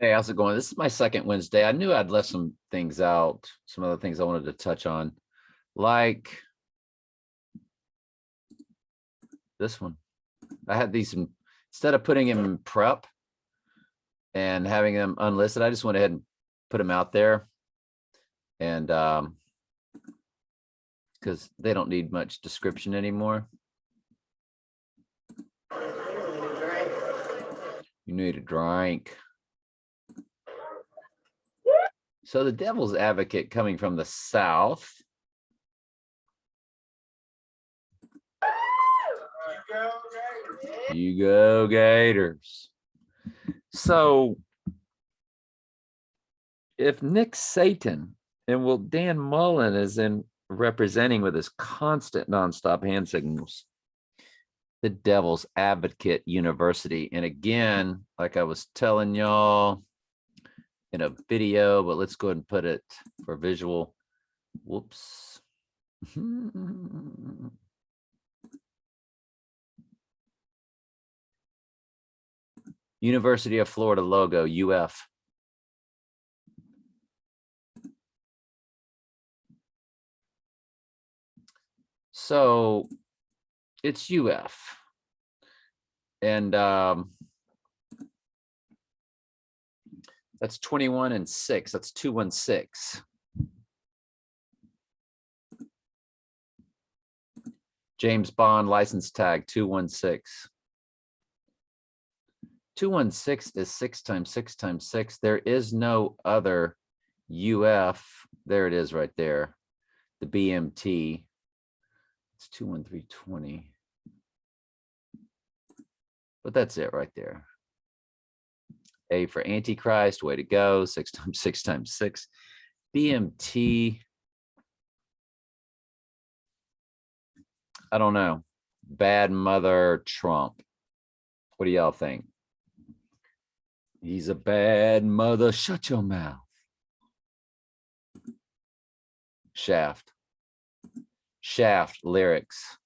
Hey, how's it going? This is my second Wednesday. I knew I'd left some things out, some other things I wanted to touch on, like this one. I had these instead of putting them in prep and having them unlisted, I just went ahead and put them out there. And because they don't need much description anymore. You need a drink. So the devil's advocate coming from the south. You go Gators. So if Nick Satan and Dan Mullen is in representing with his constant nonstop hand signals, the Devil's Advocate University. And again, like I was telling y'all in a video, but let's go ahead and put it for visual. Whoops. University of Florida logo, UF. So it's UF. And that's 21 and 6. That's 216. James Bond license tag 216. 216 is 6 times 6 times 6. There is no other UF. There it is right there. The BMT. It's 21320. But that's it right there. A for Antichrist. Way to go. 6 times 6 times 6. BMT. I don't know. Bad mother Trump. What do y'all think? He's a bad mother. Shut your mouth. Shaft. Shaft lyrics.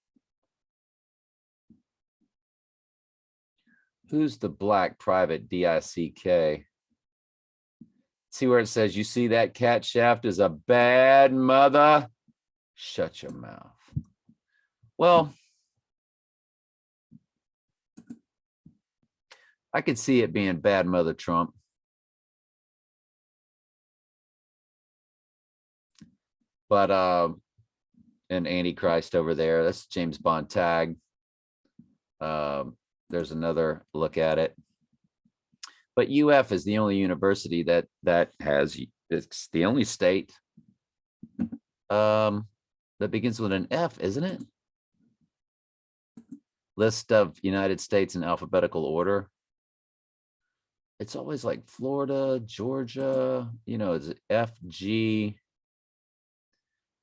Who's the black private DICK? See where it says, you see that cat? Shaft is a bad mother. Shut your mouth. Well, I could see it being bad mother Trump. But an Antichrist over there. That's James Bond tag. There's another look at it. But UF is the only university that has, it's the only state that begins with an F, isn't it? List of United States in alphabetical order. It's always like Florida, Georgia, you know, it's FG.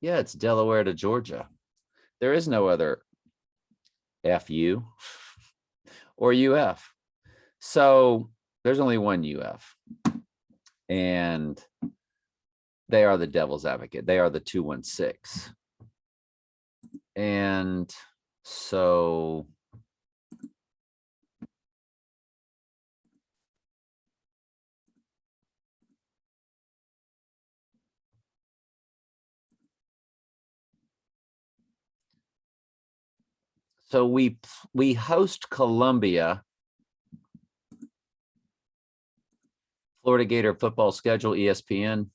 Yeah, it's Delaware to Georgia. There is no other FU or UF. So there's only one UF. And they are the Devil's Advocate. They are the 216. And so we host Columbia. Florida Gator football schedule, ESPN.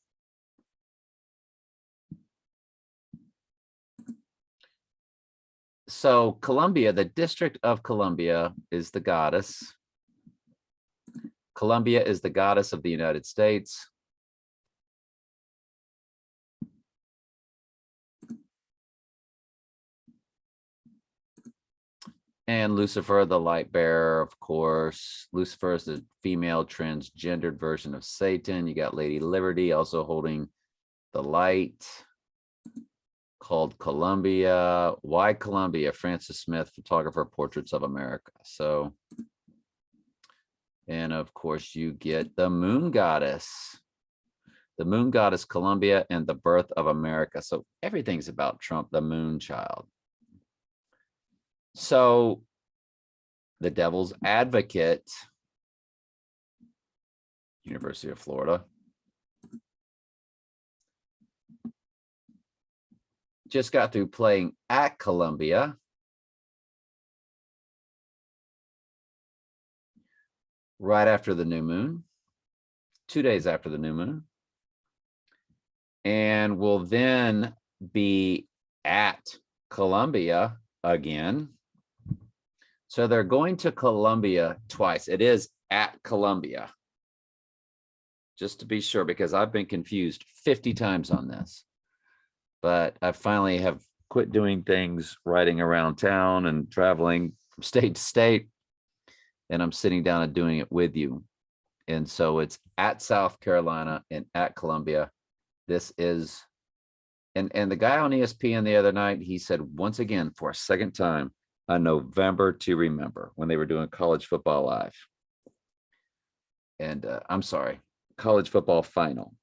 So Columbia, the District of Columbia is the goddess. Columbia is the goddess of the United States. And Lucifer, the light bearer, of course. Lucifer is the female transgendered version of Satan. You got Lady Liberty also holding the light, called Columbia. Why Columbia? Francis Smith, photographer, Portraits of America. So, and of course, you get the moon goddess. The moon goddess Columbia and the birth of America. So everything's about Trump, the moon child. So the Devil's Advocate University of Florida. Just got through playing at Columbia. Right after the new moon, 2 days after the new moon. And will then be at Columbia again. So they're going to Columbia twice. It is at Columbia. Just to be sure, because I've been confused 50 times on this. But I finally have quit doing things riding around town and traveling from state to state. And I'm sitting down and doing it with you. And so it's at South Carolina and at Columbia. This is, and the guy on ESPN the other night, he said, once again, for a second time, a November to remember, when they were doing College Football Live. And I'm sorry, College Football Final,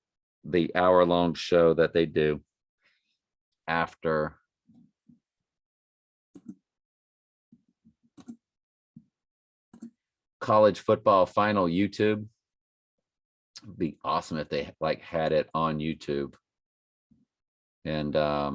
the hour-long show that they do after College Football Final YouTube. It'd be awesome if they like had it on YouTube. And I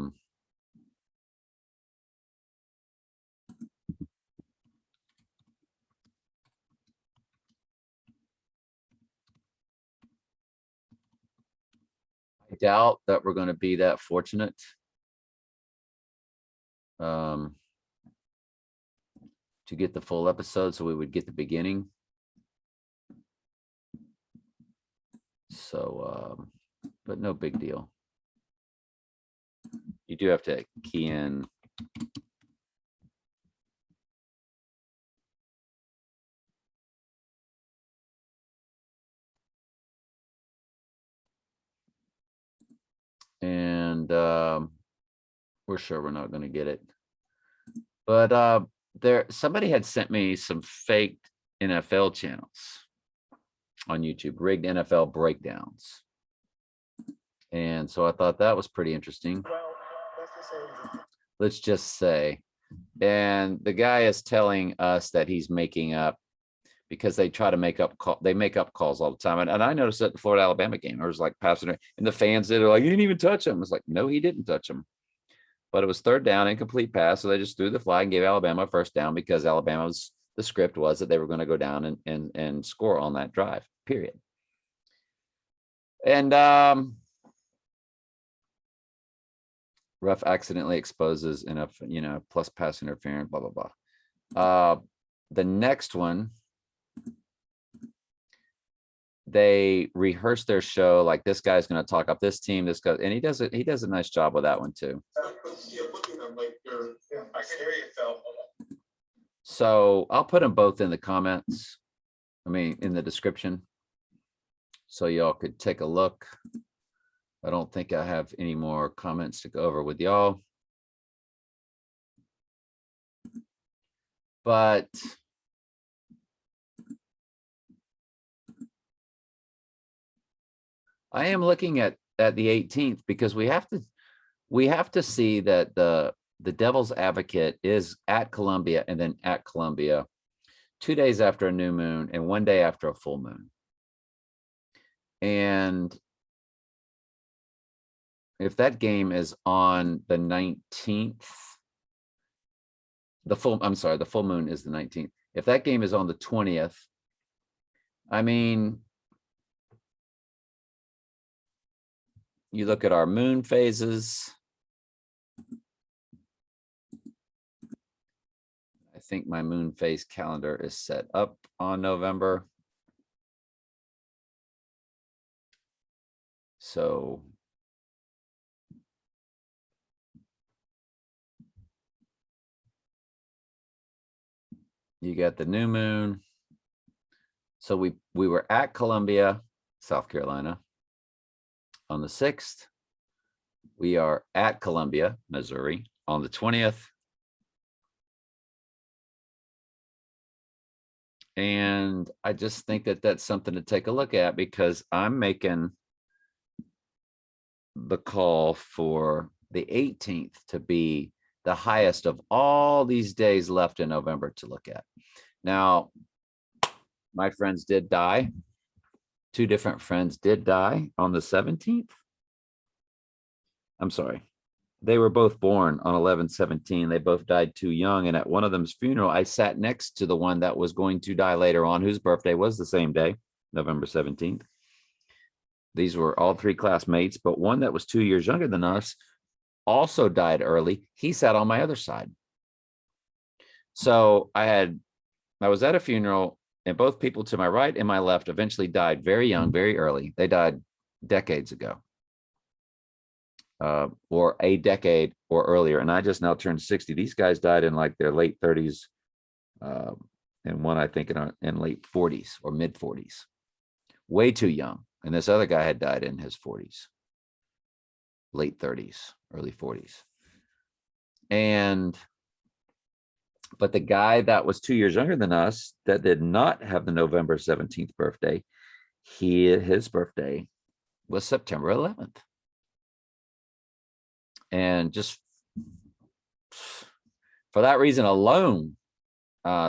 doubt that we're going to be that fortunate to get the full episode, so we would get the beginning. So, but no big deal. You do have to key in and we're sure we're not going to get it. But somebody had sent me some fake NFL channels on YouTube, rigged NFL breakdowns. And so I thought that was pretty interesting. Let's just say, and the guy is telling us that he's making up, because they try to make up calls all the time. And I noticed at the Florida Alabama game, there was like passing, and the fans did, like, you didn't even touch him. It's like, no, he didn't touch him. But it was third down, incomplete pass. So they just threw the flag and gave Alabama a first down, because Alabama's, the script was that they were going to go down and score on that drive, period. And ref accidentally exposes enough, plus pass interference, blah, blah, blah. The next one, they rehearse their show, like, this guy's going to talk up this team, this guy, and he does a nice job with that one too. So I'll put them both in the comments, in the description, so y'all could take a look. I don't think I have any more comments to go over with y'all. But I am looking at the 18th, because we have to see that the Devil's Advocate is at Columbia, and then at Columbia 2 days after a new moon and 1 day after a full moon. And if that game is on the 19th, the full moon is the 19th. If that game is on the 20th, you look at our moon phases. I think my moon phase calendar is set up on November. So you got the new moon. So we were at Columbia, South Carolina on the 6th. We are at Columbia, Missouri on the 20th. And I just think that that's something to take a look at, because I'm making the call for the 18th to be the highest of all these days left in November to look at. Now, my friends did die two different friends did die on the 17th. I'm sorry. They were both born on 11/17. They both died too young. And at one of them's funeral, I sat next to the one that was going to die later on, whose birthday was the same day, November 17th. These were all three classmates, but one that was 2 years younger than us also died early. He sat on my other side. So I was at a funeral, and both people to my right and my left eventually died very young, very early. They died decades ago, or a decade or earlier. And I just now turned 60. These guys died in like their late 30s, and one I think in late 40s or mid 40s, way too young. And this other guy had died in his 40s, late 30s, early 40s. But the guy that was 2 years younger than us that did not have the November 17th birthday, his birthday was September 11th. And just for that reason alone,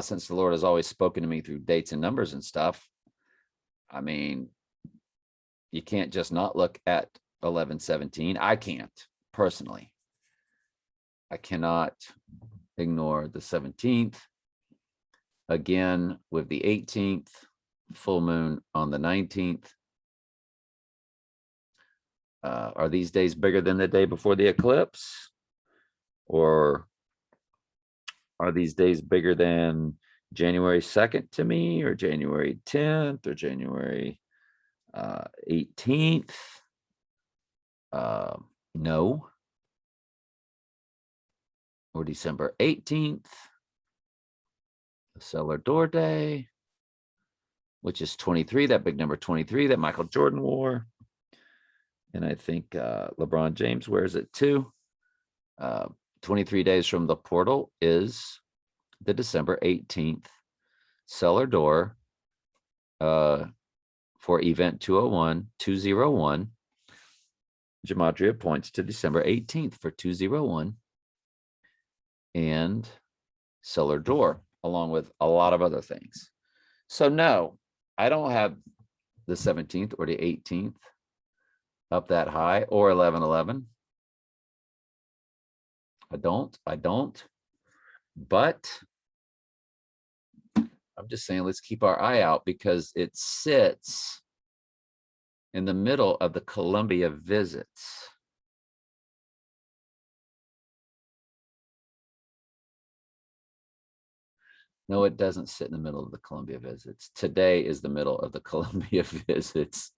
since the Lord has always spoken to me through dates and numbers and stuff, I mean, you can't just not look at 11/17. I can't personally. I cannot ignore the 17th. Again, with the 18th, full moon on the 19th. Are these days bigger than the day before the eclipse? Or are these days bigger than January 2nd to me, or January 10th, or January 18th? No. Or December 18th, the Cellar Door Day, which is 23, that big number 23 that Michael Jordan wore. And I think LeBron James wears it too. 23 days from the portal is the December 18th Cellar Door for event 201. Gematria points to December 18th for 201. And Cellar Door, along with a lot of other things. So no, I don't have the 17th or the 18th up that high, or 11/11. I don't. But I'm just saying, let's keep our eye out, because it sits in the middle of the Columbia visits. No, it doesn't sit in the middle of the Columbia visits. Today is the middle of the Columbia visits,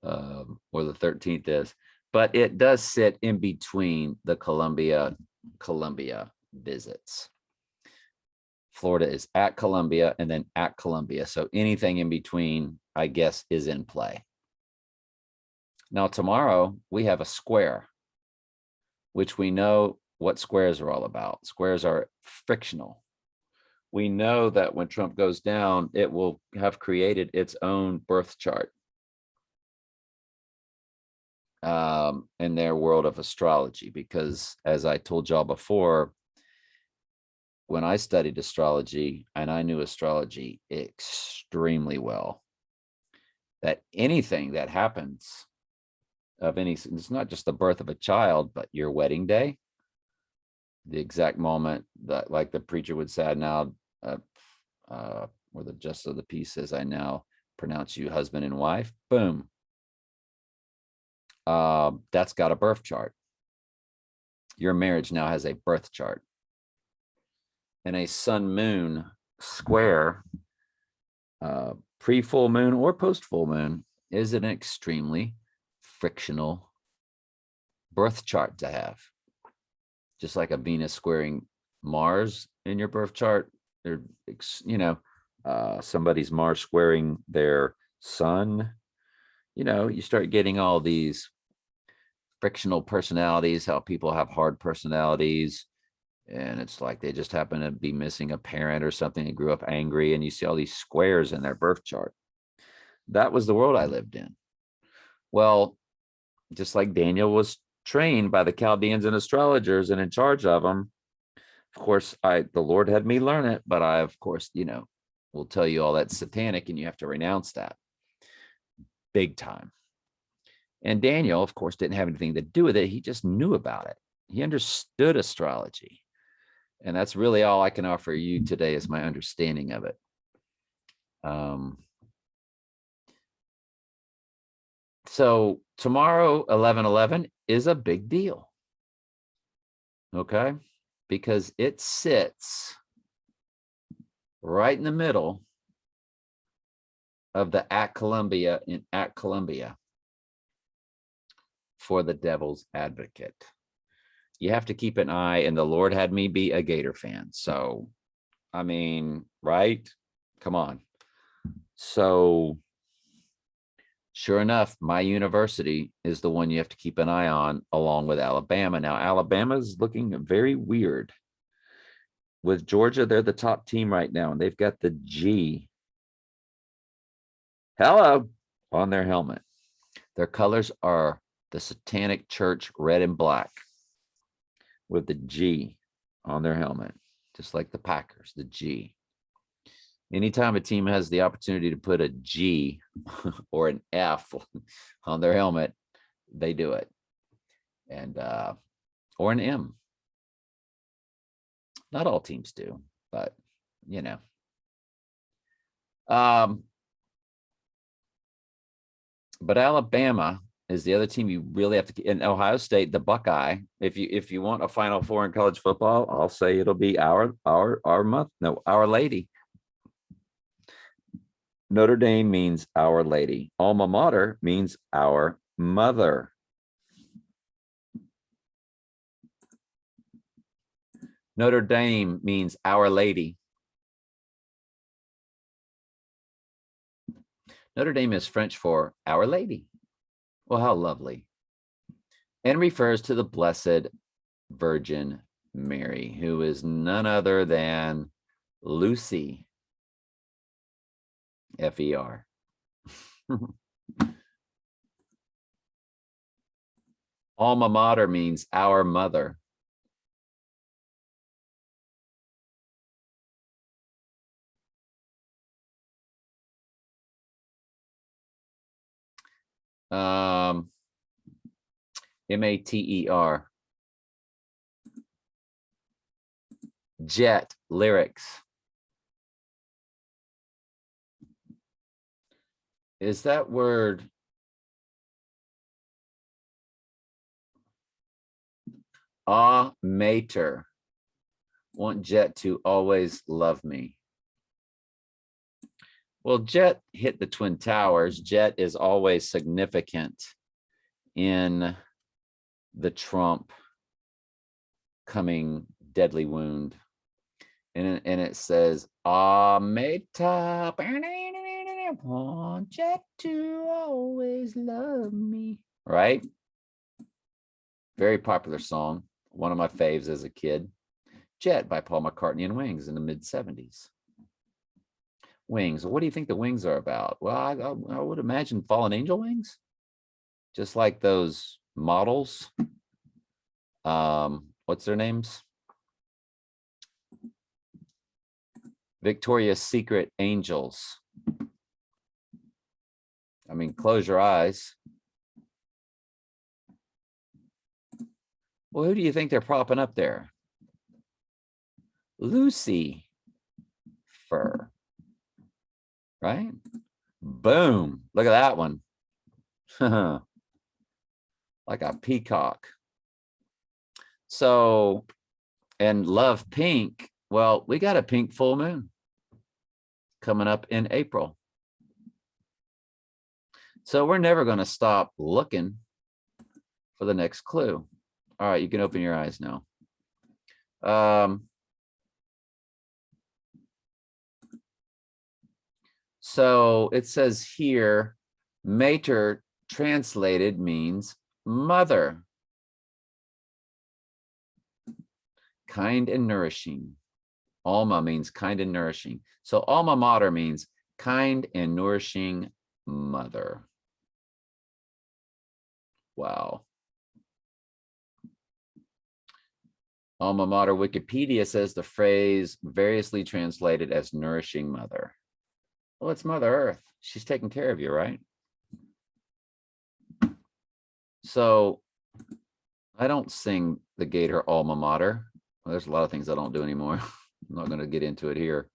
or the 13th is, but it does sit in between the Columbia visits. Florida is at Columbia and then at Columbia. So anything in between, I guess, is in play. Now, tomorrow we have a square, which we know what squares are all about. Squares are frictional. We know that when Trump goes down, it will have created its own birth chart in their world of astrology, because as I told y'all before, when I studied astrology, and I knew astrology extremely well, that anything that happens of any, it's not just the birth of a child, but your wedding day, the exact moment that, like the preacher would say, now, or the justice of the peace says, I now pronounce you husband and wife, boom. That's got a birth chart. Your marriage now has a birth chart. And a sun moon square, pre-full moon or post-full moon, is an extremely frictional birth chart to have. Just like a Venus squaring Mars in your birth chart, they're, somebody's Mars squaring their sun, you start getting all these frictional personalities, how people have hard personalities. And it's like they just happen to be missing a parent or something and grew up angry. And you see all these squares in their birth chart. That was the world I lived in. Well, just like Daniel was trained by the Chaldeans and astrologers and in charge of them. Of course, the Lord had me learn it, but I, of course, will tell you all that's satanic and you have to renounce that big time. And Daniel, of course, didn't have anything to do with it. He just knew about it. He understood astrology. And that's really all I can offer you today is my understanding of it. So tomorrow, 11/11 is a big deal. Okay? Because it sits right in the middle of the at Columbia for the devil's advocate. You have to keep an eye, and the Lord had me be a Gator fan. So, I mean, right? Come on. So, sure enough, my university is the one you have to keep an eye on, along with Alabama. Now, Alabama is looking very weird. With Georgia, they're the top team right now, and they've got the G. Hello on their helmet. Their colors are the Satanic Church red and black with the G on their helmet, just like the Packers, the G. Anytime a team has the opportunity to put a G or an F on their helmet, they do it. And or an M. Not all teams do, but you know. But Alabama is the other team you really have to. In Ohio State, the Buckeye. If you want a Final Four in college football, I'll say it'll be Our Lady. Notre Dame means Our Lady. Alma Mater means Our Mother. Notre Dame means Our Lady. Notre Dame is French for Our Lady. Well, how lovely. And refers to the Blessed Virgin Mary, who is none other than Lucy, F-E-R. Alma Mater means Our Mother. M-A-T-E-R. Jet lyrics. Is that word mater? Want Jet to always love me. Well, Jet hit the Twin Towers. Jet is always significant in the Trump coming deadly wound. And it says, Meta, want Jet to always love me. Right? Very popular song. One of my faves as a kid. Jet by Paul McCartney and Wings in the mid-70s. Wings. What do you think the wings are about? Well, I would imagine fallen angel wings. Just like those models. What's their names? Victoria's Secret angels. I mean, close your eyes. Well, who do you think they're propping up there? Lucy Fur. Right? Boom. Look at that one. Like a peacock. So, and love pink. Well, we got a pink full moon coming up in April. So we're never going to stop looking for the next clue. All right, you can open your eyes now. So it says here, mater translated means mother. Kind and nourishing. Alma means kind and nourishing. So alma mater means kind and nourishing mother. Wow. Alma mater Wikipedia says the phrase variously translated as nourishing mother. Well, it's Mother Earth. She's taking care of you, right? So I don't sing the Gator alma mater. Well, there's a lot of things I don't do anymore. I'm not going to get into it here.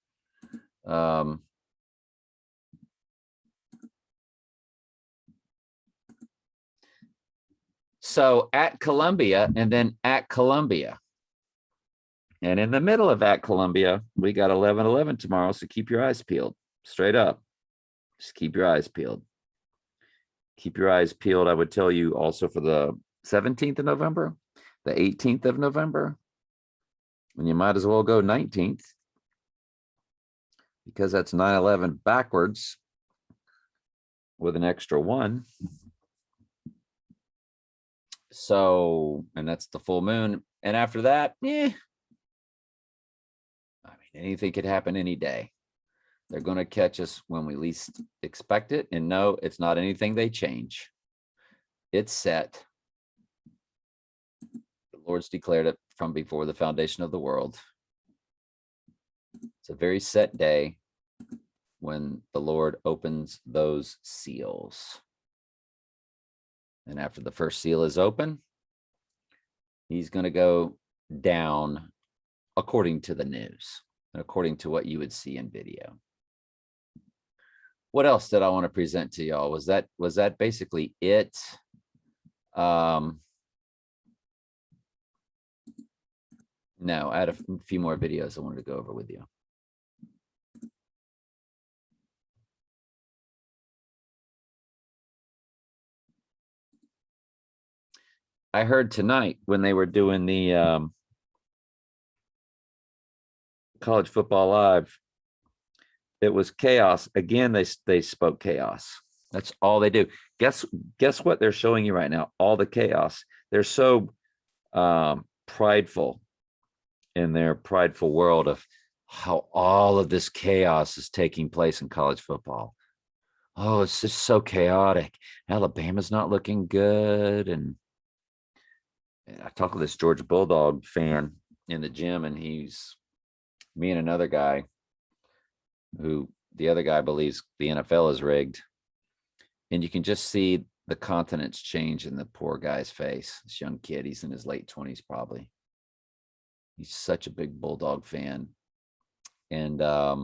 So at Columbia and then at Columbia. And in the middle of at Columbia, we got 11-11 tomorrow. So keep your eyes peeled. Straight up. Just keep your eyes peeled. Keep your eyes peeled. I would tell you also for the 17th of November, the 18th of November, and you might as well go 19th because that's 9/11 backwards with an extra 1. So, and that's the full moon. And after that, I mean, anything could happen any day. They're going to catch us when we least expect it. And no, it's not anything they change. It's set. The Lord's declared it from before the foundation of the world. It's a very set day when the Lord opens those seals. And after the first seal is open, he's going to go down according to the news and according to what you would see in video. What else did I want to present to y'all? Was that basically it? No, I had a few more videos I wanted to go over with you. I heard tonight when they were doing the College Football Live, it was chaos. Again, they spoke chaos. That's all they do. Guess what they're showing you right now? All the chaos. They're so prideful in their prideful world of how all of this chaos is taking place in college football. Oh, it's just so chaotic. Alabama's not looking good. And I talked with this Georgia Bulldog fan in the gym, and me and another guy who the other guy believes the NFL is rigged. And you can just see the countenance change in the poor guy's face. This young kid, he's in his late 20s probably. He's such a big Bulldog fan. And I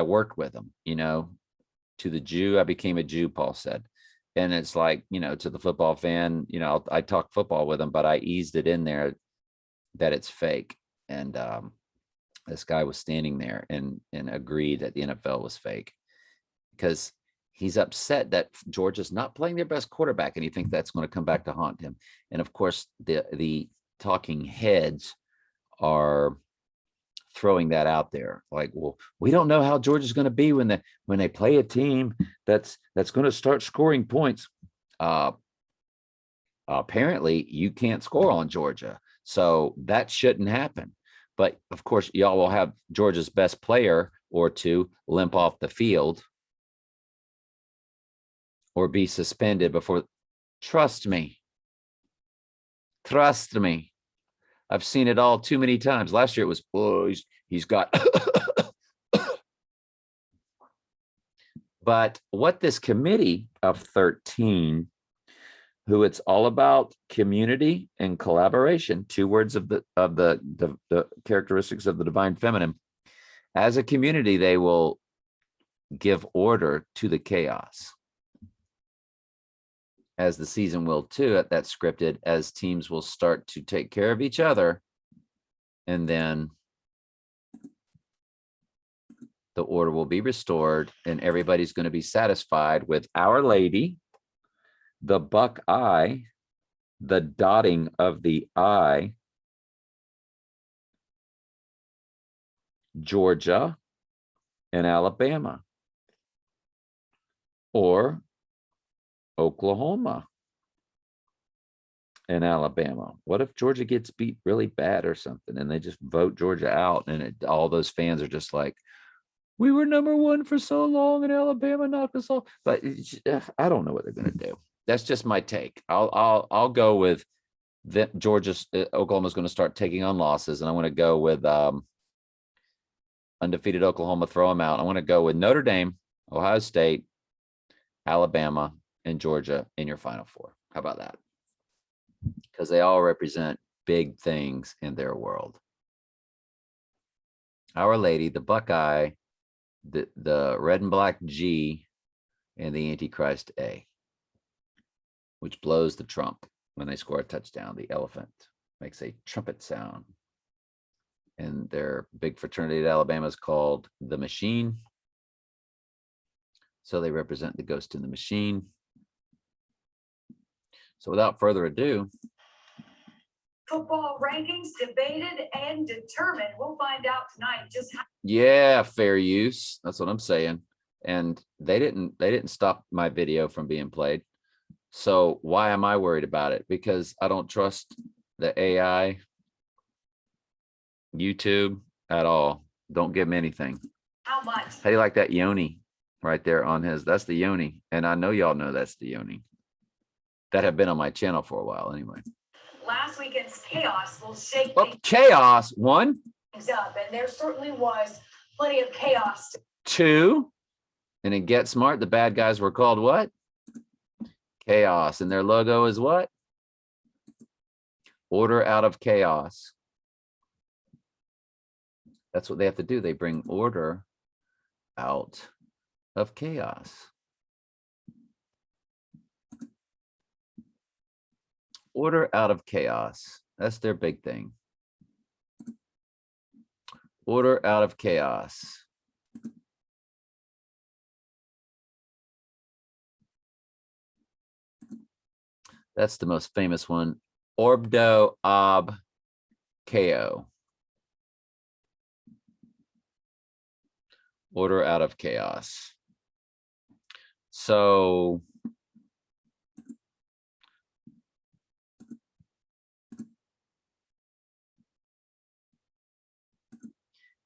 worked with him, to the Jew, I became a Jew, Paul said. And it's like, to the football fan, I talk football with him, but I eased it in there that it's fake. And this guy was standing there and agreed that the NFL was fake because he's upset that Georgia's not playing their best quarterback, and he thinks that's going to come back to haunt him. And of course, the talking heads are throwing that out there, like, well, we don't know how Georgia's going to be when they play a team that's going to start scoring points. Apparently, you can't score on Georgia, so that shouldn't happen. But of course, y'all will have Georgia's best player or two limp off the field or be suspended before. Trust me. I've seen it all too many times. Last year it was, he's got. But what this committee of 13, who it's all about community and collaboration, 2 words of the characteristics of the divine feminine. As a community, they will give order to the chaos, as the season will too. That's scripted, as teams will start to take care of each other, and then the order will be restored, and everybody's going to be satisfied with Our Lady, the buck eye, the dotting of the I, Georgia, and Alabama, or Oklahoma and Alabama. What if Georgia gets beat really bad or something, and they just vote Georgia out, and all those fans are just like, we were number 1 for so long, and Alabama knocked us off. But I don't know what they're going to do. That's just my take. I'll go with that. Oklahoma's going to start taking on losses, and I'm going to go with undefeated Oklahoma, throw them out. I want to go with Notre Dame, Ohio State, Alabama, and Georgia in your Final Four. How about that? Because they all represent big things in their world. Our Lady, the Buckeye, the red and black G, and the Antichrist A, which blows the trump when they score a touchdown. The elephant makes a trumpet sound. And their big fraternity at Alabama is called the Machine. So they represent the ghost in the machine. So without further ado, football rankings debated and determined. We'll find out tonight just how. Yeah, fair use. That's what I'm saying. And they didn't stop my video from being played. So why am I worried about it? Because I don't trust the AI, YouTube at all. Don't give him anything. How much? How do you like that yoni right there on his? That's the yoni. And I know y'all know that's the yoni. That have been on my channel for a while anyway. Last weekend's chaos will shake chaos. 1, things up, and there certainly was plenty of chaos. 2, and in Get Smart, the bad guys were called what? Chaos. And their logo is what? Order out of chaos. That's what they have to do. They bring order out of chaos. Order out of chaos. That's their big thing. Order out of chaos. That's the most famous one. Orbdo ob Ko. Order out of chaos. So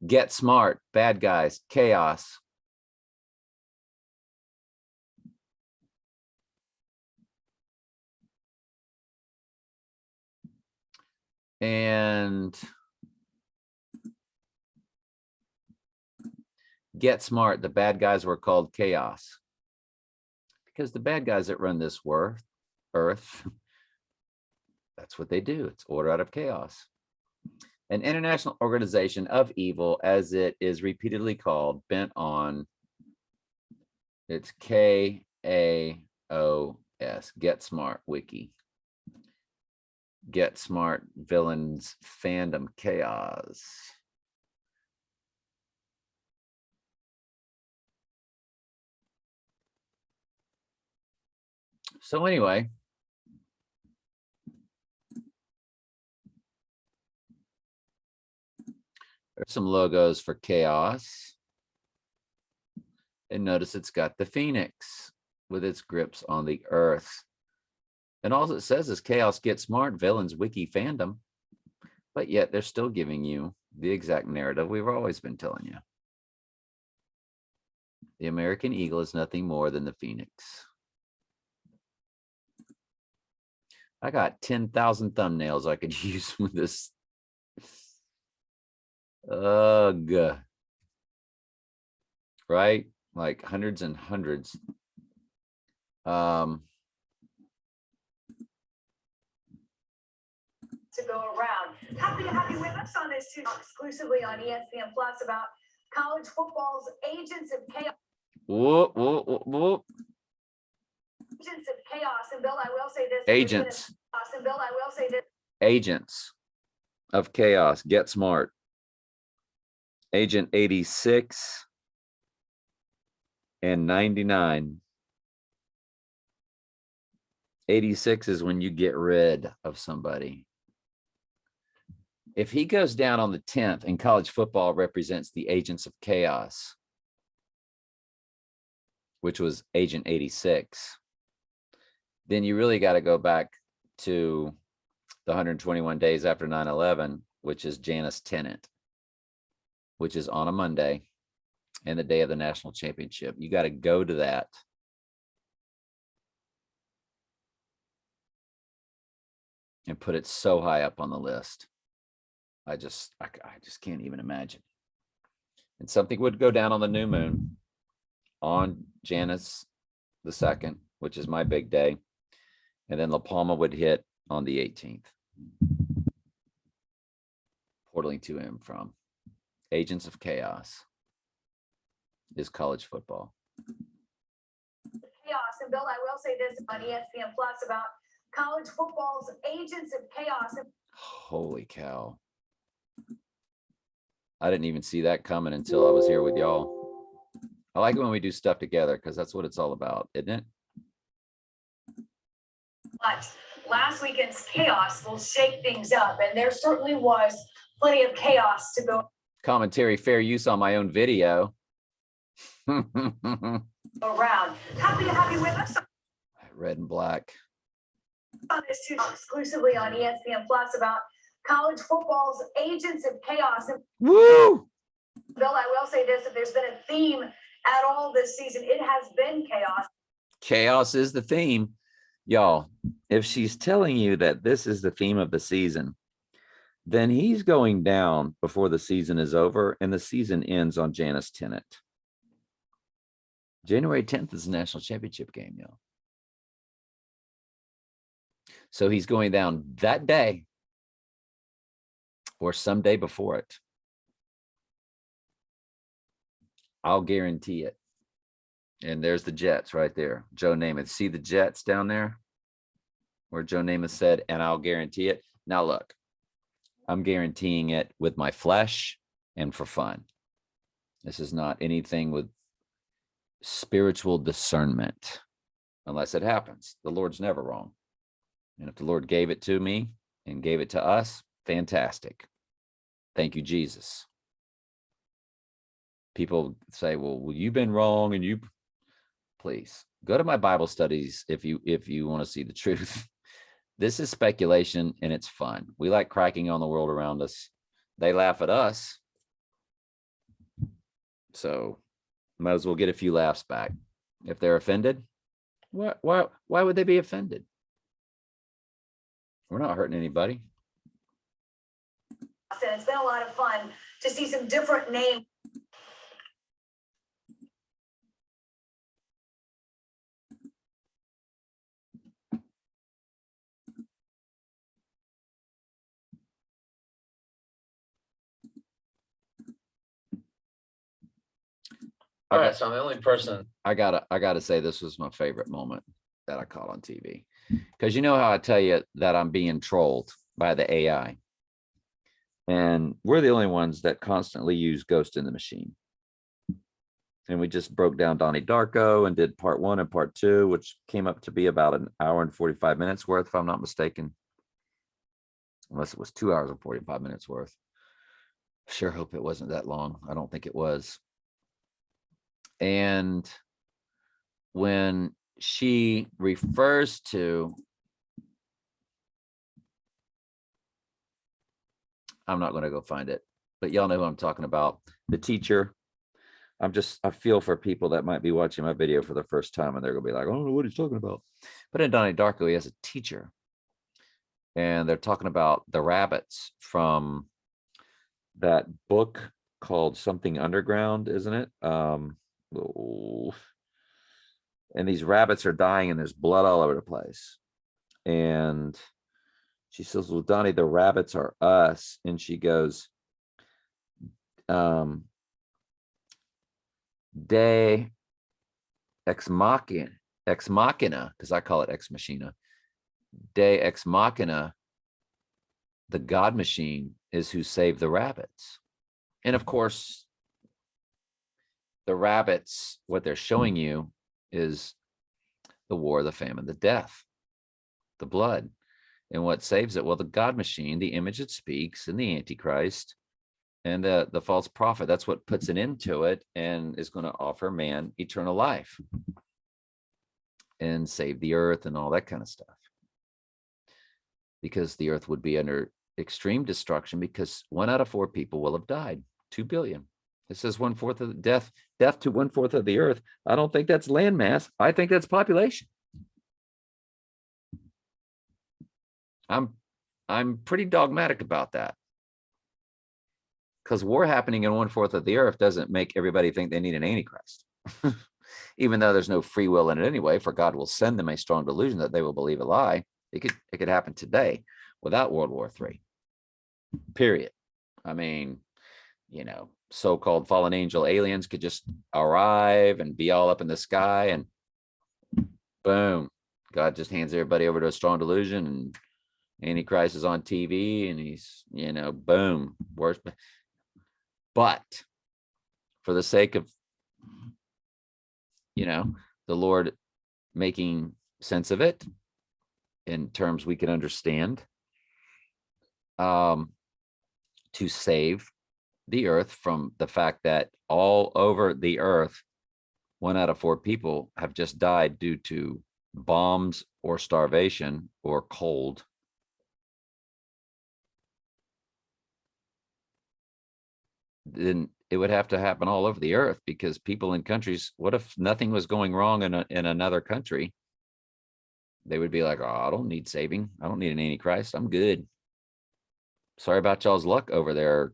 Get Smart, bad guys, chaos. And Get Smart, the bad guys were called chaos. Because the bad guys that run this earth, that's what they do. It's order out of chaos. An international organization of evil, as it is repeatedly called, bent on, it's KAOS, Get Smart Wiki. Get Smart Villains Fandom Chaos. So anyway, there's some logos for chaos. And notice it's got the phoenix with its grips on the earth. And all it says is chaos, Get Smart, villains, wiki fandom. But yet they're still giving you the exact narrative we've always been telling you. The American eagle is nothing more than the phoenix. I got 10,000 thumbnails I could use with this. Ugh. Right? Like hundreds and hundreds. To go around. Happy to have you with us on this too, exclusively on ESPN Plus about college football's agents of chaos. Whoop, whoop, whoop, whoop. Agents of chaos. And Bill, I will say this. Agents. And Bill, I will say this. Agents of chaos, Get Smart. Agent 86 and 99. 86 is when you get rid of somebody. If he goes down on the 10th and college football represents the agents of chaos, which was Agent 86, then you really got to go back to the 121 days after 9/11, which is Janus Tennant, which is on a Monday and the day of the national championship. You got to go to that. And put it so high up on the list. I just can't even imagine. and something would go down on the new moon on Janus the 2nd, which is my big day. And then La Palma would hit on the 18th. Portaling to him from Agents of Chaos is college football. Chaos. And Bill, I will say this on ESPN Plus about college football's Agents of Chaos. Holy cow. I didn't even see that coming until I was here with y'all. I like it when we do stuff together because that's what it's all about, isn't it? But last weekend's chaos will shake things up, and there certainly was plenty of chaos to go Commentary, fair use on my own video. around. Happy to have you with us Red and black. on this too, exclusively on ESPN Plus about college football's Agents of Chaos. And Woo! Bill, I will say this: if there's been a theme at all this season, it has been chaos. Chaos is the theme. Y'all, if she's telling you that this is the theme of the season, then he's going down before the season is over, and the season ends on Janus Tenant. January 10th is the national championship game, y'all. So he's going down that day or someday before it. I'll guarantee it. And there's the Jets right there. Joe Namath. See the Jets down there? Where Joe Namath said, and I'll guarantee it. Now look, I'm guaranteeing it with my flesh and for fun. This is not anything with spiritual discernment, unless it happens. The Lord's never wrong. And if the Lord gave it to me and gave it to us, fantastic. Thank you, Jesus. People say, well, you've been wrong, and you, please go to my Bible studies if you want to see the truth. This is speculation, and it's fun. We like cracking on the world around us. They laugh at us. So might as well get a few laughs back. If they're offended, why would they be offended? We're not hurting anybody. It's been a lot of fun to see some different names. All right, so I'm the only person. I gotta say this was my favorite moment that I caught on TV. Because you know how I tell you that I'm being trolled by the AI. And we're the only ones that constantly use Ghost in the Machine. And we just broke down Donnie Darko and did part 1 and part 2, which came up to be about an hour and 45 minutes worth, if I'm not mistaken. Unless it was 2 hours and 45 minutes worth. Sure hope it wasn't that long. I don't think it was. And when she refers to, I'm not going to go find it, but y'all know who I'm talking about, the teacher. I feel for people that might be watching my video for the first time, and they're going to be like, I don't know what he's talking about. But in Donnie Darko, he has a teacher, and they're talking about the rabbits from that book called Something Underground, isn't it? And these rabbits are dying, and there's blood all over the place. And she says, well, Donnie, the rabbits are us. And she goes, de ex machina, because I call it ex machina. De ex machina, the God machine is who saved the rabbits. And of course, the rabbits, what they're showing you is the war, the famine, the death, the blood. And what saves it? Well, the God machine, the image that speaks, and the Antichrist, and the false prophet. That's what puts an end to it and is going to offer man eternal life and save the earth and all that kind of stuff. Because the earth would be under extreme destruction, because 1 out of 4 people will have died. 2 billion. It says 1/4 of the death to 1/4 of the earth. I don't think that's land mass. I think that's population. I'm pretty dogmatic about that. Because war happening in 1/4 of the earth doesn't make everybody think they need an antichrist. Even though there's no free will in it anyway, for God will send them a strong delusion that they will believe a lie. It could happen today without World War III. Period. I mean, so-called fallen angel aliens could just arrive and be all up in the sky, and boom, God just hands everybody over to a strong delusion, and Antichrist is on TV, and he's, boom, worse. But for the sake of, the Lord making sense of it in terms we can understand, to save the earth from the fact that all over the earth, 1 out of 4 people have just died due to bombs or starvation or cold. Then it would have to happen all over the earth, because people in countries, what if nothing was going wrong in another country? They would be like, oh, I don't need saving. I don't need an antichrist. I'm good. Sorry about y'all's luck over there,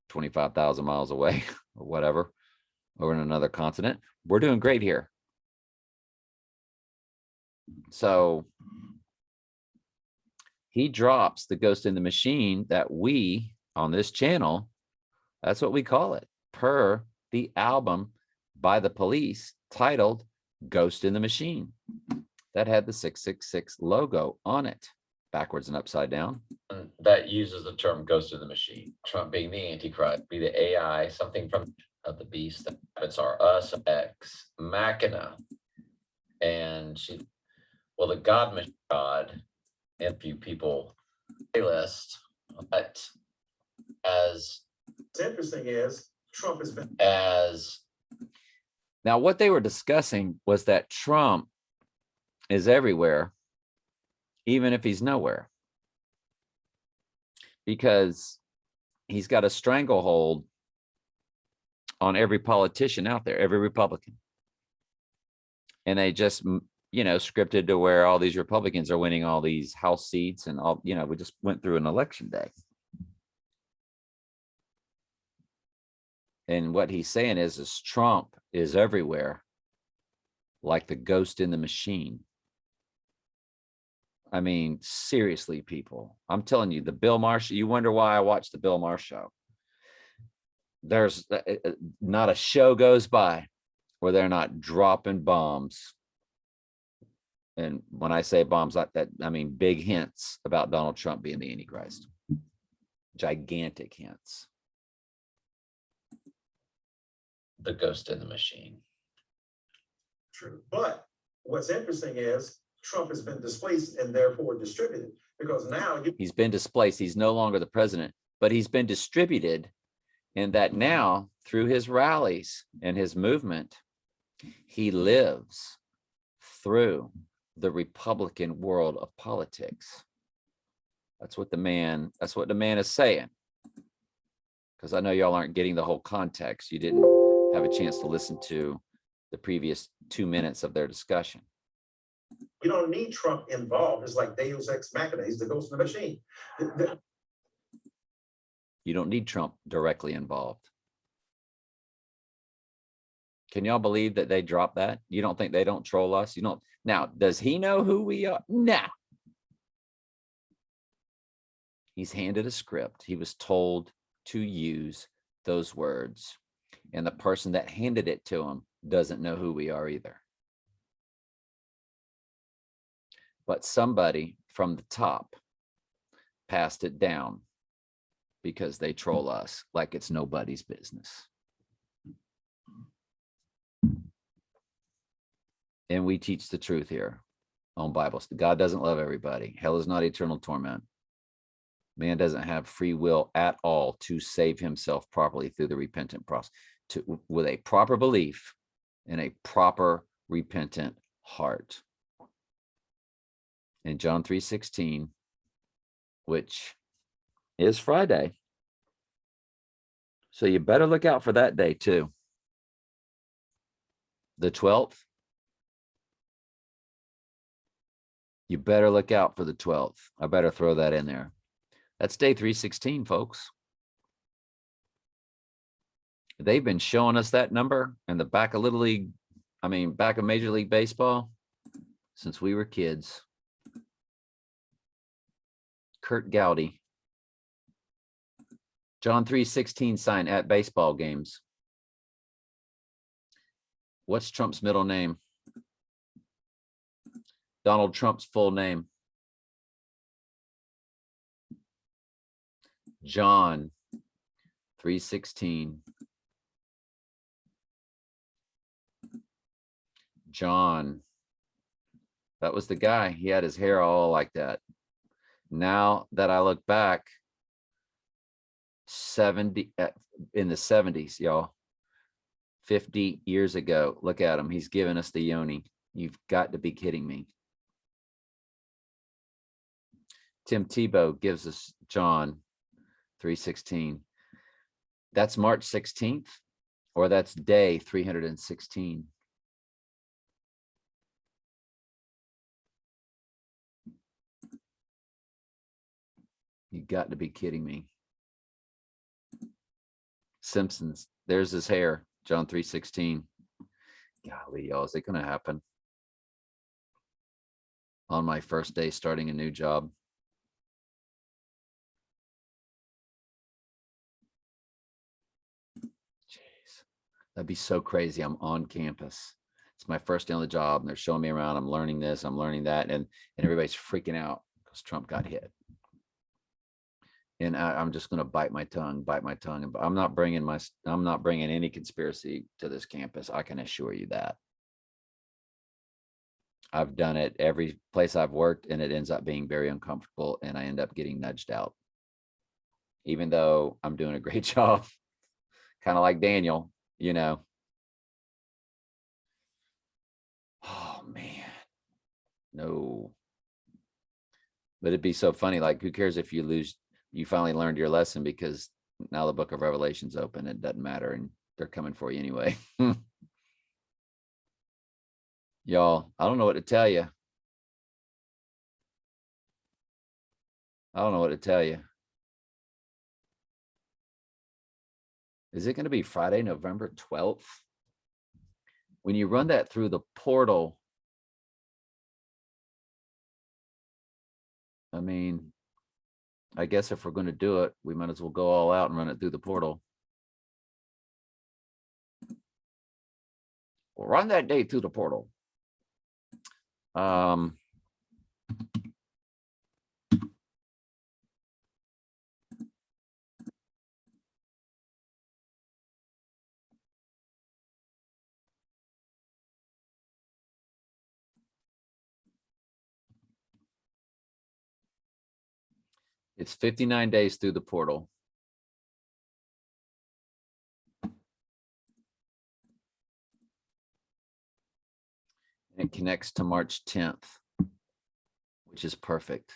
25,000 miles away or whatever, over in another continent. We're doing great here. So he drops the Ghost in the Machine that we on this channel, that's what we call it, per the album by The Police titled Ghost in the Machine, that had the 666 logo on it, backwards and upside down. And that uses the term ghost in the machine, Trump being the Antichrist, be the AI, something from of the beast. The habits are us, ex machina. And the God, and few people playlist, but as What's interesting is Trump has been Now, what they were discussing was that Trump is everywhere, even if he's nowhere, because he's got a stranglehold on every politician out there, every Republican. And they just, scripted to where all these Republicans are winning all these House seats and all, we just went through an election day. And what he's saying is Trump is everywhere, like the ghost in the machine. I mean, seriously, people, I'm telling you, the Bill Maher show, you wonder why I watch the Bill Maher show. There's not a show goes by where they're not dropping bombs. And when I say bombs like that, I mean big hints about Donald Trump being the Antichrist. Gigantic hints. the ghost in the machine. true. But what's interesting is Trump has been displaced and therefore distributed, because now He's been displaced. He's no longer the president, but he's been distributed in that now through his rallies and his movement, he lives through the Republican world of politics. That's what the man is saying. Because I know y'all aren't getting the whole context. You didn't have a chance to listen to the previous 2 minutes of their discussion. you don't need Trump involved. It's like Deus ex machina. He's the ghost in the machine. You don't need Trump directly involved. Can y'all believe that they dropped that? You don't think they don't troll us? You don't. Now, does he know who we are? No. He's handed a script. He was told to use those words. And the person that handed it to him doesn't know who we are either. But somebody from the top passed it down because they troll us like it's nobody's business. And we teach the truth here on Bible. God doesn't love everybody. Hell is not eternal torment. Man doesn't have free will at all to save himself properly through the repentant process, with a proper belief and a proper repentant heart. In John 3:16, which is Friday. So you better look out for that day too. The 12th. You better look out for the 12th. I better throw that in there. That's day 316, folks. They've been showing us that number in the back of Little League, back of Major League Baseball since we were kids. Kurt Gowdy. John 3:16 sign at baseball games. What's Trump's middle name? Donald Trump's full name. John 3:16. John. That was the guy. He had his hair all like that. Now that I look back, in the 70s, y'all, 50 years ago, look at him. He's giving us the yoni. You've got to be kidding me. Tim Tebow gives us John 3:16. That's March 16th, or that's day 316. You got to be kidding me. Simpsons, there's his hair, John 3:16. Golly, y'all, is it going to happen? On my first day starting a new job. Jeez, that'd be so crazy. I'm on campus. It's my first day on the job, and they're showing me around. I'm learning this, I'm learning that, and everybody's freaking out because Trump got hit. And I'm just going to bite my tongue. And I'm not bringing any conspiracy to this campus. I can assure you that. I've done it every place I've worked, and it ends up being very uncomfortable, and I end up getting nudged out. Even though I'm doing a great job, kind of like Daniel, you know. Oh man, no. But it'd be so funny. Like, who cares if you lose? You finally learned your lesson, because now the book of Revelation's open. It doesn't matter, and they're coming for you anyway. Y'all, I don't know what to tell you. Is it going to be Friday, November 12th? When you run that through the portal, I guess if we're going to do it, we might as well go all out and run it through the portal. We'll run that date through the portal. It's 59 days through the portal. And it connects to March 10th, which is perfect.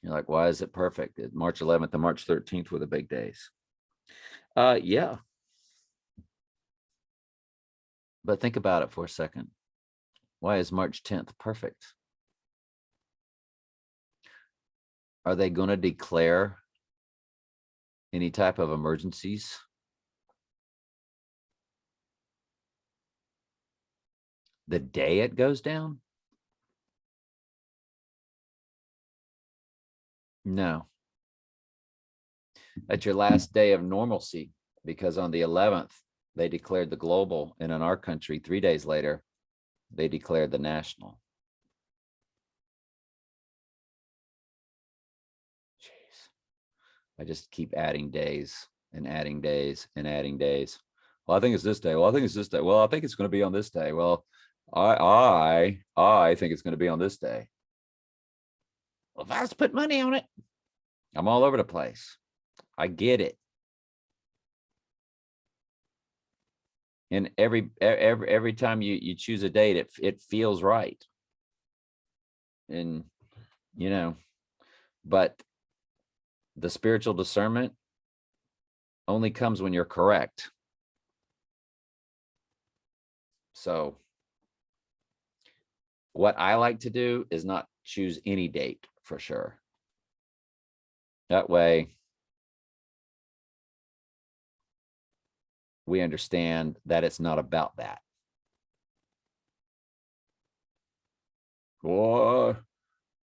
You're like, why is it perfect? March 11th and March 13th were the big days. Yeah. But think about it for a second. Why is March 10th perfect? Are they going to declare any type of emergencies? The day it goes down? No. That's your last day of normalcy, because on the 11th, they declared the global, and in our country, 3 days later, they declared the national. Jeez. I just keep adding days and adding days and adding days. Well, I think it's this day. Well, I think it's this day. Well, I think it's going to be on this day. Well, I think it's going to be on this day. Well, if I was to put money on it, I'm all over the place. I get it. And every time you choose a date, it feels right. And, you know, but the spiritual discernment only comes when you're correct. So what I like to do is not choose any date for sure. That way, we understand that it's not about that. Well,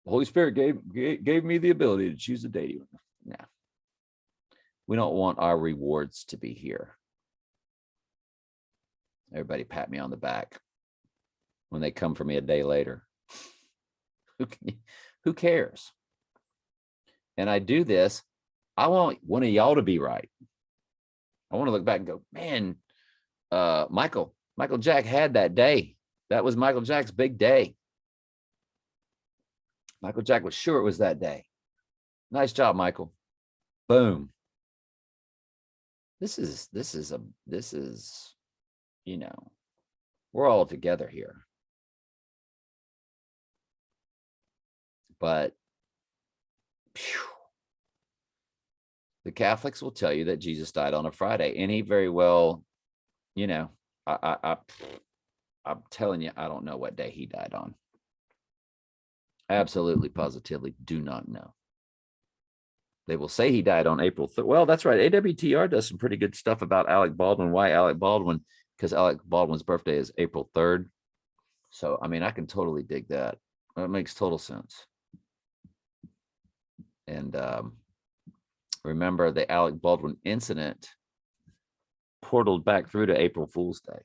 the Holy Spirit gave me the ability to choose a date. No, we don't want our rewards to be here. Everybody pat me on the back when they come for me a day later. Who cares? And I do this. I want one of y'all to be right. I want to look back and go, man, Michael Jack had that day. That was Michael Jack's big day. Michael Jack was sure it was that day. Nice job, Michael. Boom. This is, you know, we're all together here. But phew, the Catholics will tell you that Jesus died on a Friday, and he very well, you know, I'm telling you, I don't know what day he died on. Absolutely, positively do not know. They will say he died on April 3rd. Well, that's right. AWTR does some pretty good stuff about Alec Baldwin. Why Alec Baldwin? Because Alec Baldwin's birthday is April 3rd. So, I mean, I can totally dig that. It makes total sense. And remember, the Alec Baldwin incident portaled back through to April Fool's Day,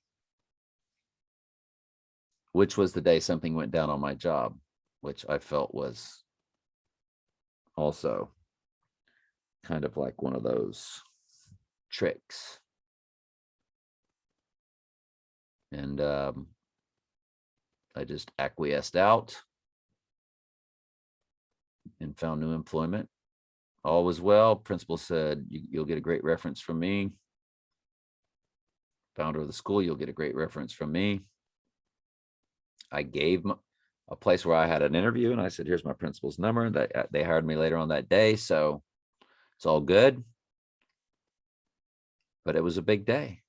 which was the day something went down on my job, which I felt was also kind of like one of those tricks. And I just acquiesced out and found new employment. All was well. Principal said, you'll get a great reference from me. Founder of the school, you'll get a great reference from me. I gave a place where I had an interview, and I said, here's my principal's number. They hired me later on that day, so it's all good. But it was a big day,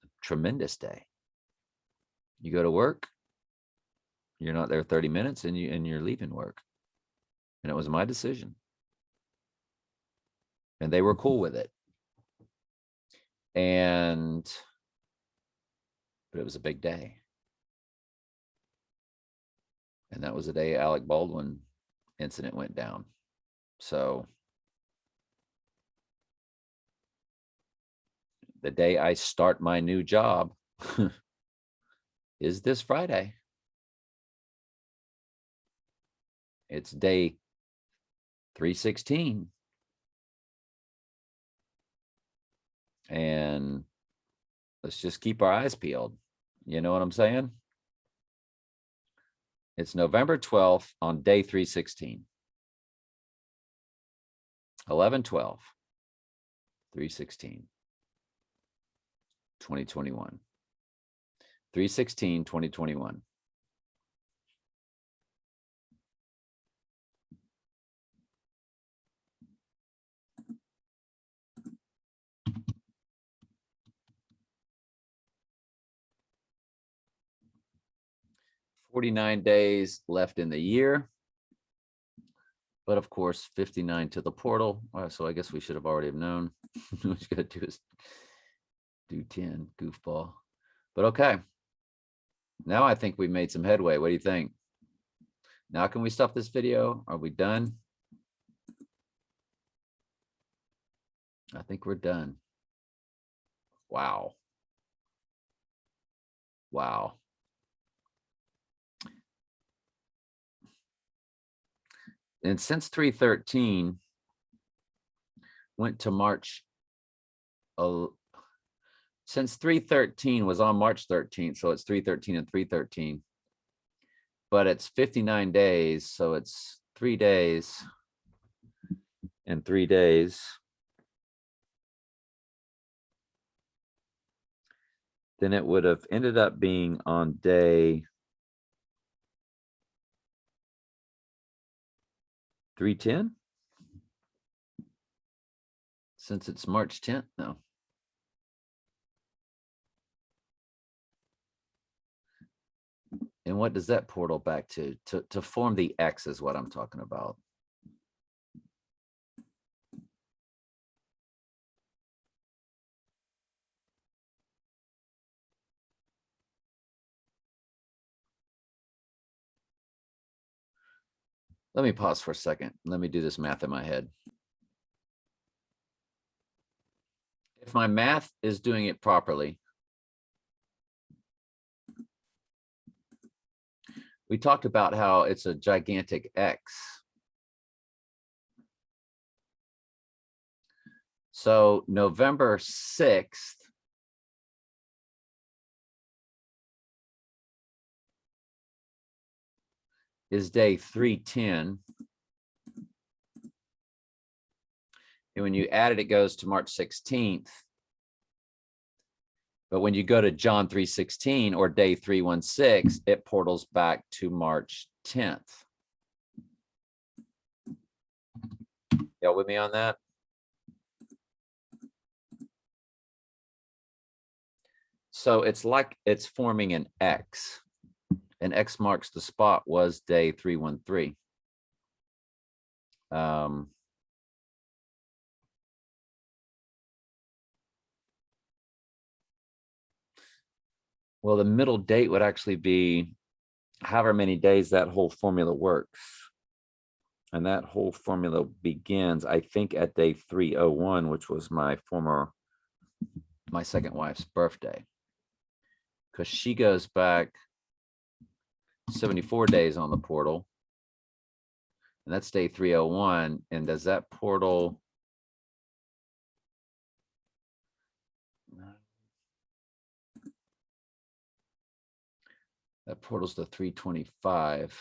a tremendous day. You go to work, you're not there 30 minutes, and you're leaving work. And it was my decision. And they were cool with it. But it was a big day. And that was the day Alec Baldwin incident went down. So the day I start my new job is this Friday. It's day 316. And let's just keep our eyes peeled. You know what I'm saying? It's November 12th on day 316. 11/12, 316, 2021. 316, 2021. "49 days left in the year, but of course 59 to the portal. So I guess we should have already have known. What you gotta do is do 10, goofball. But okay, now I think we've made some headway. What do you think? Now can we stop this video? Are we done? I think we're done. Wow. Wow. And since 313 went to March, since 313 was on March 13th, so it's 313 and 313, but it's 59 days, so it's 3 days and 3 days. Then it would have ended up being on day 310. Since it's March 10th, no. And what does that portal back to? To form the X is what I'm talking about. Let me pause for a second. Let me do this math in my head. If my math is doing it properly, we talked about how it's a gigantic X. So November 6th is day 310. And when you add it, it goes to March 16th. But when you go to John 3:16 or day 316, it portals back to March 10th. Y'all with me on that? So it's like it's forming an X. And X marks the spot was day 313. Well, the middle date would actually be however many days that whole formula works. And that whole formula begins, I think, at day 301, which was my second wife's birthday. Because she goes back 74 days on the portal. And that's day 301. And does that portal? That portal's to 325.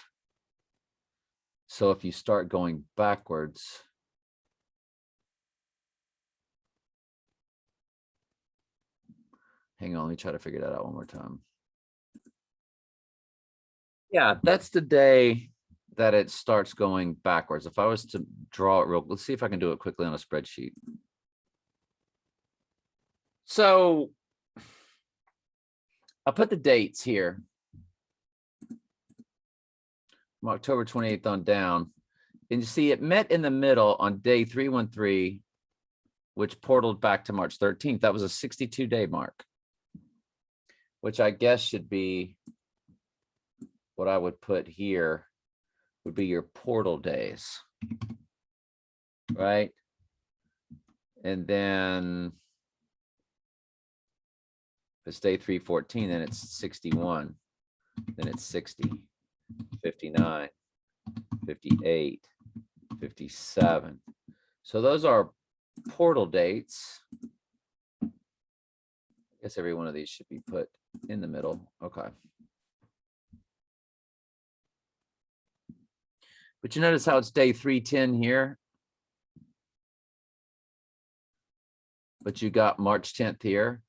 So if you start going backwards, hang on, let me try to figure that out one more time. Yeah, that's the day that it starts going backwards. If I was to draw it let's see if I can do it quickly on a spreadsheet. So I'll put the dates here. From October 28th on down. And you see it met in the middle on day 313, which portaled back to March 13th. That was a 62-day mark, which I guess should be what I would put here would be your portal days, right? And then if it's day 314, then it's 61, then it's 60, 59, 58, 57. So those are portal dates. I guess every one of these should be put in the middle. Okay. But you notice how it's day 310 here. But you got March 10th here,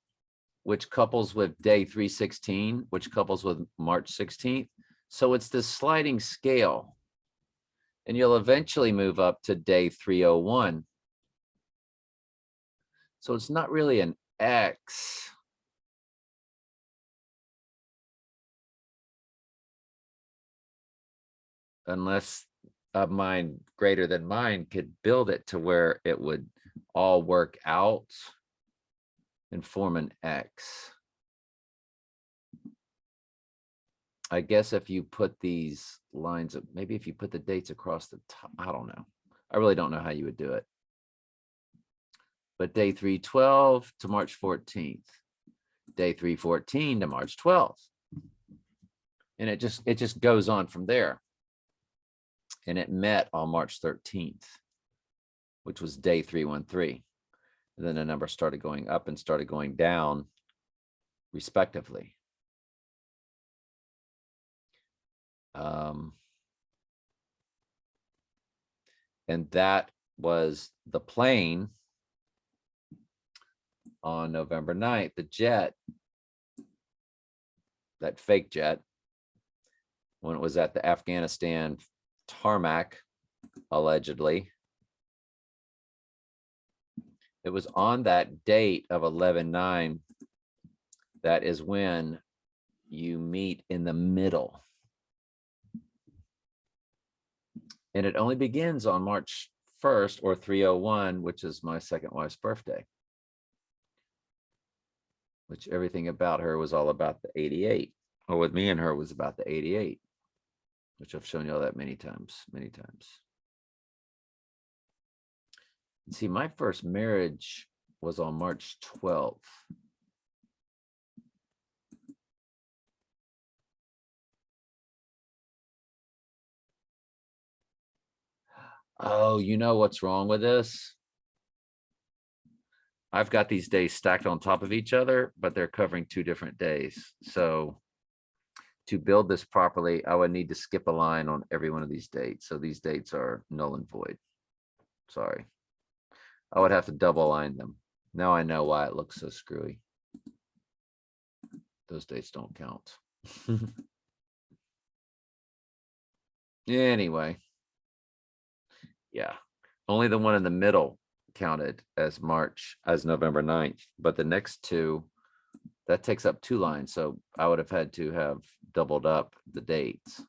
which couples with day 316, which couples with March 16th. So it's this sliding scale. And you'll eventually move up to day 301. So it's not really an X. Unless a mind greater than mine could build it to where it would all work out and form an X. I guess if you put these lines up, maybe if you put the dates across the top, I don't know. I really don't know how you would do it. But day 312 to March 14th, day 314 to March 12th. And it just goes on from there. And it met on March 13th, which was day 313. And then the number started going up and started going down, respectively. And that was the plane on November 9th, the jet, that fake jet, when it was at the Afghanistan tarmac, allegedly. It was on that date of 11/9. That is when you meet in the middle. And it only begins on March 1st or 301, which is my second wife's birthday. Which everything about her was all about the 88. Or with me and her was about the 88. which I've shown you all that many times, many times. See, my first marriage was on March 12th. Oh, you know what's wrong with this? I've got these days stacked on top of each other, but they're covering 2 different days. So to build this properly, I would need to skip a line on every one of these dates. So these dates are null and void. Sorry. I would have to double line them. Now I know why it looks so screwy. Those dates don't count. Anyway. Yeah, only the one in the middle counted as November 9th, but the next 2, that takes up 2 lines. So I would have had to have doubled up the dates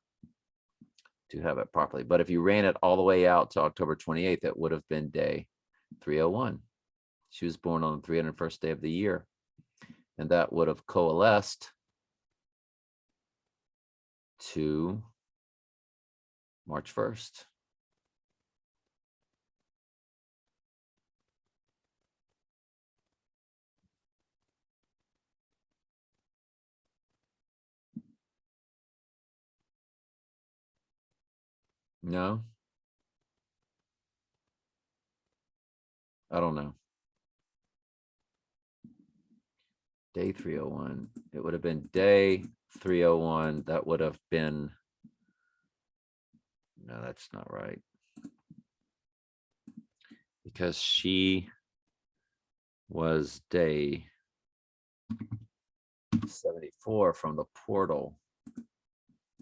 to have it properly. But if you ran it all the way out to October 28th, it would have been day 301. She was born on the 301st day of the year. And that would have coalesced to March 1st. No, I don't know. Day 301. It would have been day 301. That would have been. No, that's not right. Because she was day 74 from the portal.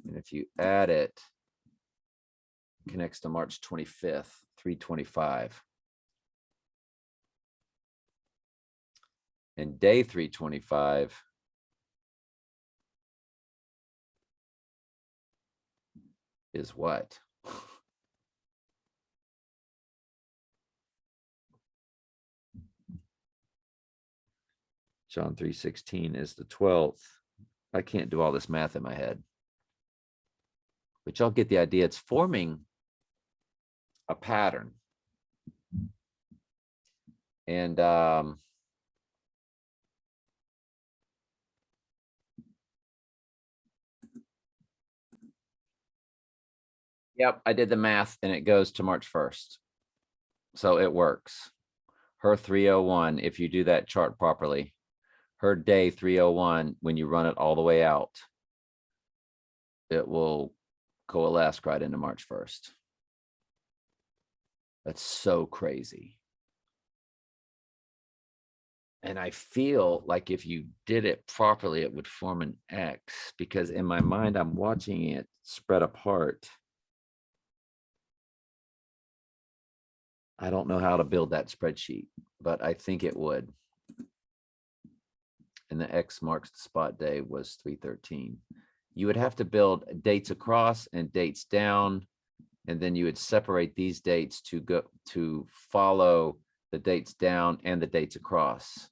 And if you add it, connects to March 25th, 325. And day 325 is what? John 3:16 is the 12th. I can't do all this math in my head. But y'all get the idea. It's forming a pattern. And yep, I did the math and it goes to March 1st. So it works. Her 301, if you do that chart properly, her day 301, when you run it all the way out, it will coalesce right into March 1st. That's so crazy. And I feel like if you did it properly, it would form an X, because in my mind, I'm watching it spread apart. I don't know how to build that spreadsheet, but I think it would. And the X marks the spot day was 313. You would have to build dates across and dates down, and then you would separate these dates to go to follow the dates down and the dates across.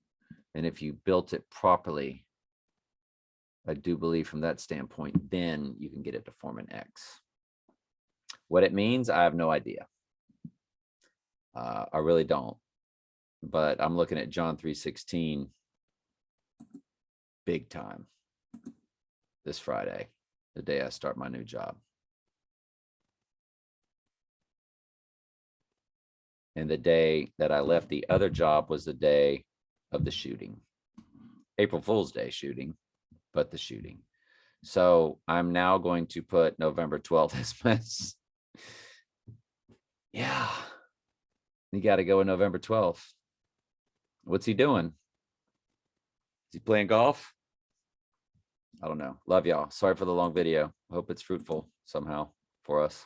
And if you built it properly, I do believe from that standpoint, then you can get it to form an X. What it means, I have no idea. I really don't. But I'm looking at John 3:16 big time this Friday, the day I start my new job. And the day that I left the other job was the day of the shooting. April Fool's Day shooting, but the shooting. So I'm now going to put November 12th as my. Yeah. You got to go with November 12th. What's he doing? Is he playing golf? I don't know. Love y'all. Sorry for the long video. Hope it's fruitful somehow for us.